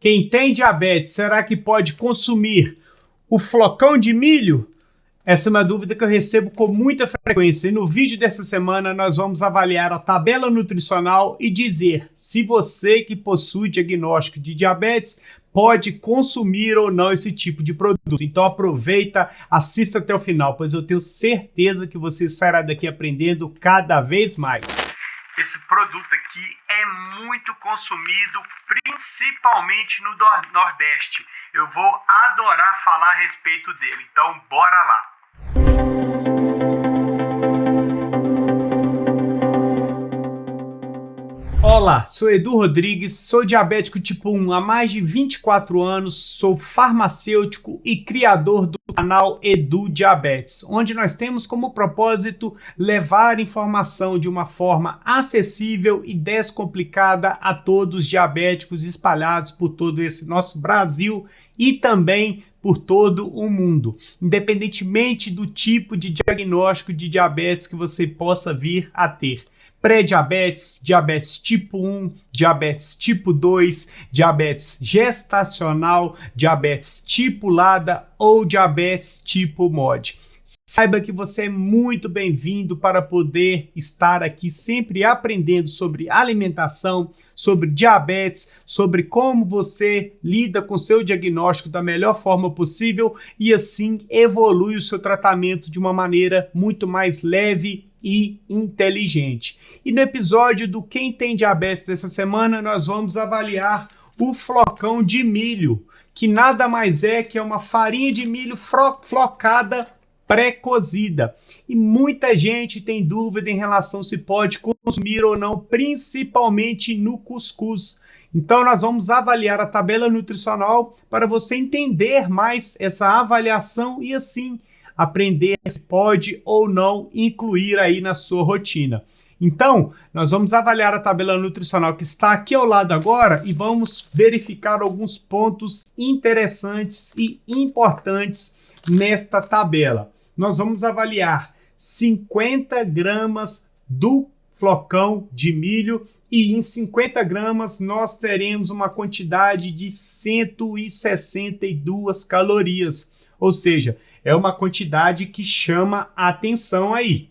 Quem tem diabetes, será que pode consumir o flocão de milho? Essa é uma dúvida que eu recebo com muita frequência. E no vídeo dessa semana nós vamos avaliar a tabela nutricional e dizer se você que possui diagnóstico de diabetes pode consumir ou não esse tipo de produto. Então aproveita, assista até o final, pois eu tenho certeza que você sairá daqui aprendendo cada vez mais. Esse produto aqui é muito consumido, principalmente no Nordeste. Eu vou adorar falar a respeito dele, então bora lá. Olá, sou Edu Rodrigues, sou diabético tipo 1 há mais de 24 anos, sou farmacêutico e criador do canal Edu Diabetes, onde nós temos como propósito levar informação de uma forma acessível e descomplicada a todos os diabéticos espalhados por todo esse nosso Brasil e também por todo o mundo, independentemente do tipo de diagnóstico de diabetes que você possa vir a ter. Pré-diabetes, diabetes tipo 1, diabetes tipo 2, diabetes gestacional, diabetes tipo LADA ou diabetes tipo MOD. Saiba que você é muito bem-vindo para poder estar aqui sempre aprendendo sobre alimentação, sobre diabetes, sobre como você lida com seu diagnóstico da melhor forma possível e assim evolui o seu tratamento de uma maneira muito mais leve e inteligente. E no episódio do Quem Tem Diabetes dessa semana, nós vamos avaliar o flocão de milho, que nada mais é que uma farinha de milho flocada pré-cozida. E muita gente tem dúvida em relação se pode consumir ou não, principalmente no cuscuz. Então nós vamos avaliar a tabela nutricional para você entender mais essa avaliação e assim aprender se pode ou não incluir aí na sua rotina. Então, nós vamos avaliar a tabela nutricional que está aqui ao lado agora e vamos verificar alguns pontos interessantes e importantes nesta tabela. Nós vamos avaliar 50 gramas do flocão de milho e em 50 gramas nós teremos uma quantidade de 162 calorias, ou seja, é uma quantidade que chama a atenção aí.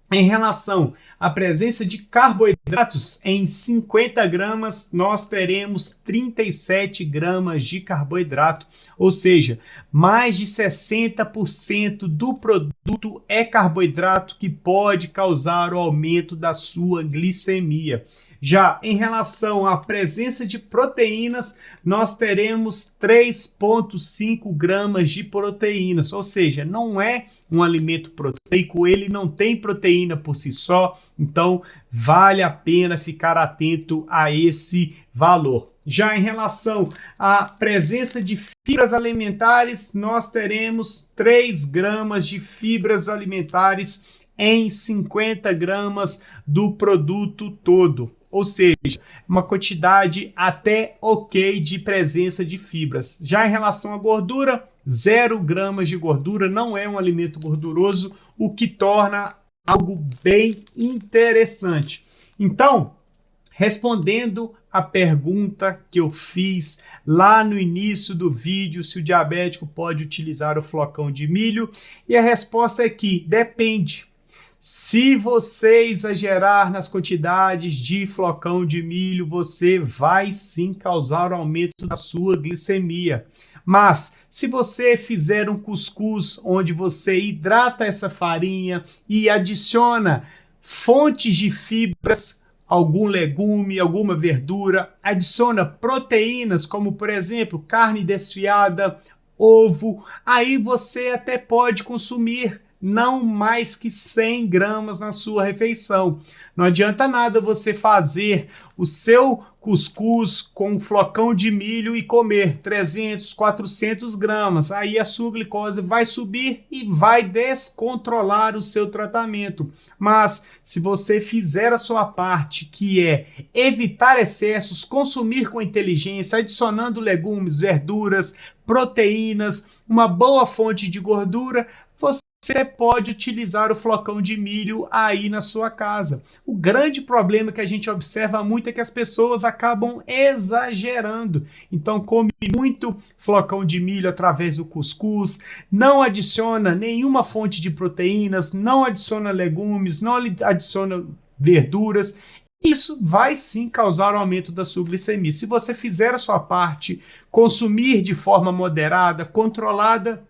Em relação à presença de carboidratos, em 50 gramas nós teremos 37 gramas de carboidrato, ou seja, mais de 60% do produto é carboidrato que pode causar o aumento da sua glicemia. Já em relação à presença de proteínas, nós teremos 3,5 gramas de proteínas, ou seja, não é um alimento proteico, ele não tem proteína por si só, então vale a pena ficar atento a esse valor. Já em relação à presença de fibras alimentares, nós teremos 3 gramas de fibras alimentares em 50 gramas do produto todo. Ou seja, uma quantidade até ok de presença de fibras. Já em relação à gordura, 0 gramas de gordura, não é um alimento gorduroso, o que torna algo bem interessante. Então, respondendo a pergunta que eu fiz lá no início do vídeo, se o diabético pode utilizar o flocão de milho, e a resposta é que depende. Se você exagerar nas quantidades de flocão de milho, você vai sim causar aumento da sua glicemia. Mas se você fizer um cuscuz onde você hidrata essa farinha e adiciona fontes de fibras, algum legume, alguma verdura, adiciona proteínas como, por exemplo, carne desfiada, ovo, aí você até pode consumir não mais que 100 gramas na sua refeição. Não adianta nada você fazer o seu cuscuz com um flocão de milho e comer 300, 400 gramas. Aí a sua glicose vai subir e vai descontrolar o seu tratamento. Mas se você fizer a sua parte, que é evitar excessos, consumir com inteligência, adicionando legumes, verduras, proteínas, uma boa fonte de gordura, você você pode utilizar o flocão de milho aí na sua casa. O grande problema que a gente observa muito é que as pessoas acabam exagerando. Então, come muito flocão de milho através do cuscuz, não adiciona nenhuma fonte de proteínas, não adiciona legumes, não adiciona verduras. Isso vai sim causar o aumento da sua glicemia. Se você fizer a sua parte, consumir de forma moderada, controlada,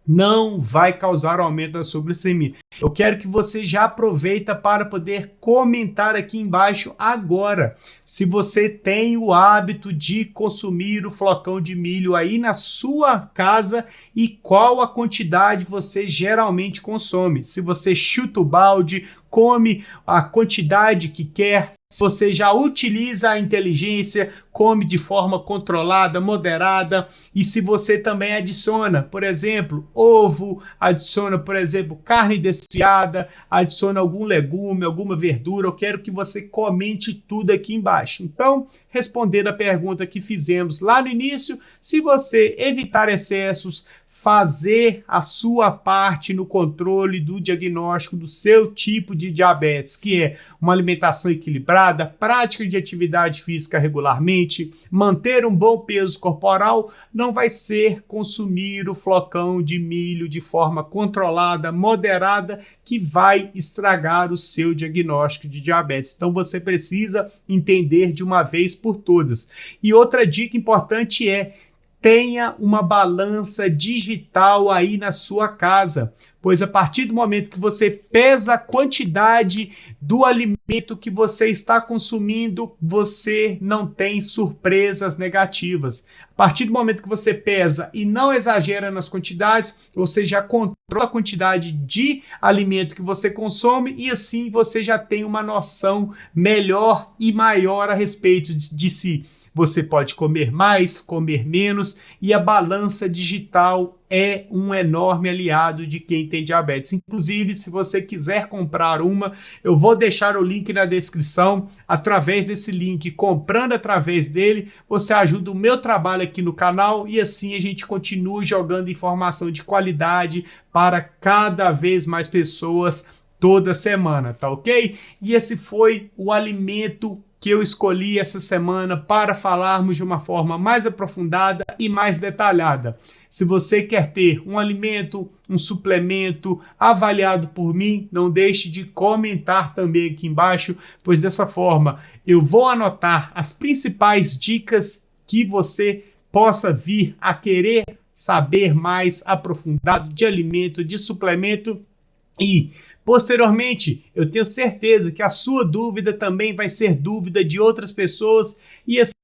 não vai causar o aumento da sua glicemia. Eu quero que você já aproveita para poder comentar aqui embaixo agora se você tem o hábito de consumir o flocão de milho aí na sua casa e qual a quantidade você geralmente consome. Se você chuta o balde, come a quantidade que quer. Se você já utiliza a inteligência, come de forma controlada, moderada. E se você também adiciona, por exemplo, ovo, adiciona, por exemplo, carne desfiada, adiciona algum legume, alguma verdura, eu quero que você comente tudo aqui embaixo. Então, respondendo a pergunta que fizemos lá no início, se você evitar excessos, fazer a sua parte no controle do diagnóstico do seu tipo de diabetes, que é uma alimentação equilibrada, prática de atividade física regularmente, manter um bom peso corporal, não vai ser consumir o flocão de milho de forma controlada, moderada, que vai estragar o seu diagnóstico de diabetes. Então você precisa entender de uma vez por todas. E outra dica importante é: tenha uma balança digital aí na sua casa, pois a partir do momento que você pesa a quantidade do alimento que você está consumindo, você não tem surpresas negativas. A partir do momento que você pesa e não exagera nas quantidades, você já controla a quantidade de alimento que você consome e assim você já tem uma noção melhor e maior a respeito de si. Você pode comer mais, comer menos, e a balança digital é um enorme aliado de quem tem diabetes. Inclusive, se você quiser comprar uma, eu vou deixar o link na descrição. Através desse link, comprando através dele, você ajuda o meu trabalho aqui no canal e assim a gente continua jogando informação de qualidade para cada vez mais pessoas toda semana, tá ok? E esse foi o alimento que eu escolhi essa semana para falarmos de uma forma mais aprofundada e mais detalhada. Se você quer ter um alimento, um suplemento avaliado por mim, não deixe de comentar também aqui embaixo, pois dessa forma eu vou anotar as principais dicas que você possa vir a querer saber mais aprofundado de alimento, de suplemento. E, posteriormente, eu tenho certeza que a sua dúvida também vai ser dúvida de outras pessoas e assim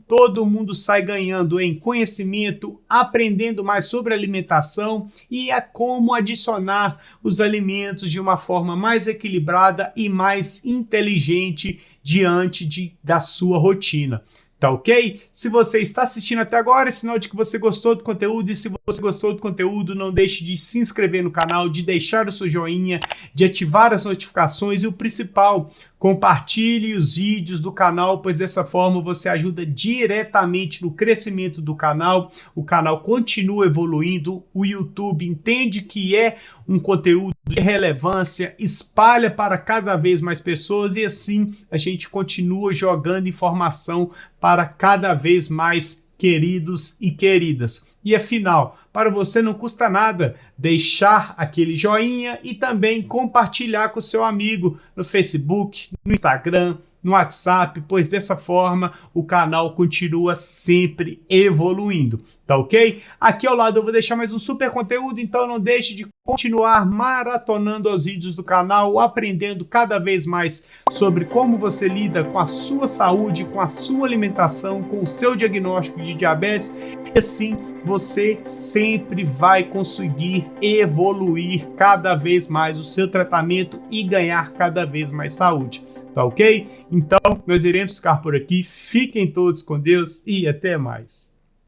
todo mundo sai ganhando em conhecimento, aprendendo mais sobre alimentação e a como adicionar os alimentos de uma forma mais equilibrada e mais inteligente diante da sua rotina. Tá ok? Se você está assistindo até agora, é sinal de que você gostou do conteúdo. E se você gostou do conteúdo, não deixe de se inscrever no canal, de deixar o seu joinha, de ativar as notificações e o principal, compartilhe os vídeos do canal, pois dessa forma você ajuda diretamente no crescimento do canal. O canal continua evoluindo, o YouTube entende que é um conteúdo de relevância, espalha para cada vez mais pessoas e assim a gente continua jogando informação para cada vez mais queridos e queridas. E afinal, para você não custa nada deixar aquele joinha e também compartilhar com o seu amigo no Facebook, no Instagram, no WhatsApp, pois dessa forma o canal continua sempre evoluindo, tá ok? Aqui ao lado eu vou deixar mais um super conteúdo, então não deixe de continuar maratonando os vídeos do canal, aprendendo cada vez mais sobre como você lida com a sua saúde, com a sua alimentação, com o seu diagnóstico de diabetes, e assim você sempre vai conseguir evoluir cada vez mais o seu tratamento e ganhar cada vez mais saúde. Tá ok? Então, nós iremos ficar por aqui. Fiquem todos com Deus e até mais.